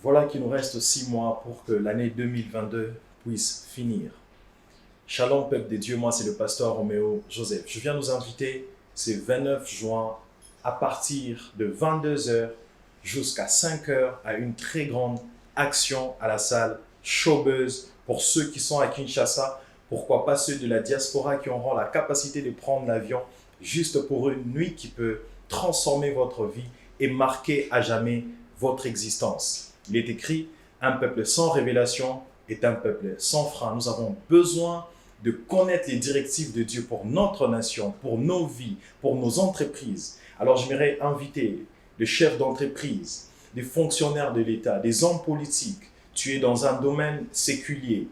Voilà qu'il nous reste 6 mois pour que l'année 2022 puisse finir. Shalom peuple de Dieu, moi c'est le pasteur Roméo Joseph. Je viens nous inviter ce 29 juin à partir de 22 h jusqu'à 5 h à une très grande action à la salle Showbuzz pour ceux qui sont à Kinshasa. Pourquoi pas ceux de la diaspora qui auront la capacité de prendre l'avion juste pour une nuit qui peut transformer votre vie et marquer à jamais votre existence. Il est écrit, un peuple sans révélation est un peuple sans frein. Nous avons besoin de connaître les directives de Dieu pour notre nation, pour nos vies, pour nos entreprises. Alors j'aimerais inviter les chefs d'entreprise, des fonctionnaires de l'État, des hommes politiques. Tu es dans un domaine séculier.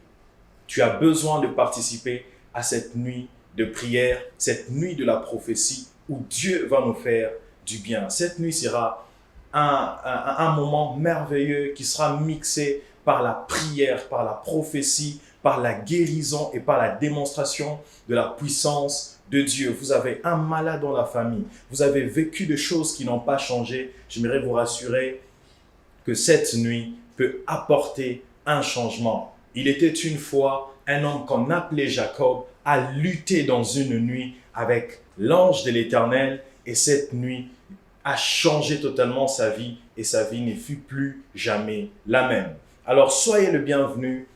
Tu as besoin de participer à cette nuit de prière, cette nuit de la prophétie où Dieu va nous faire du bien. Cette nuit sera un moment merveilleux qui sera mixé par la prière, par la prophétie, par la guérison et par la démonstration de la puissance de Dieu. Vous avez un malade dans la famille, vous avez vécu des choses qui n'ont pas changé. J'aimerais vous rassurer que cette nuit peut apporter un changement. Il était une fois un homme qu'on appelait Jacob à lutter dans une nuit avec l'ange de l'Éternel et cette nuit a changé totalement sa vie et sa vie ne fut plus jamais la même. Alors soyez le bienvenu.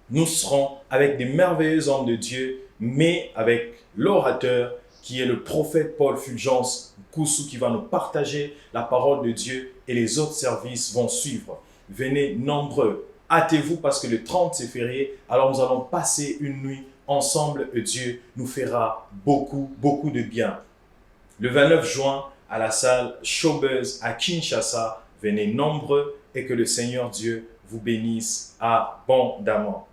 Nous serons avec des merveilleux hommes de Dieu, mais avec l'orateur qui est le prophète Paul Fulgence Koussou qui va nous partager la parole de Dieu et les autres services vont suivre. Venez nombreux, hâtez-vous parce que le 30 c'est férié, alors nous allons passer une nuit ensemble et Dieu nous fera beaucoup de bien. Le 29 juin, à la salle Showbuzz à Kinshasa, venez nombreux et que le Seigneur Dieu vous bénisse abondamment.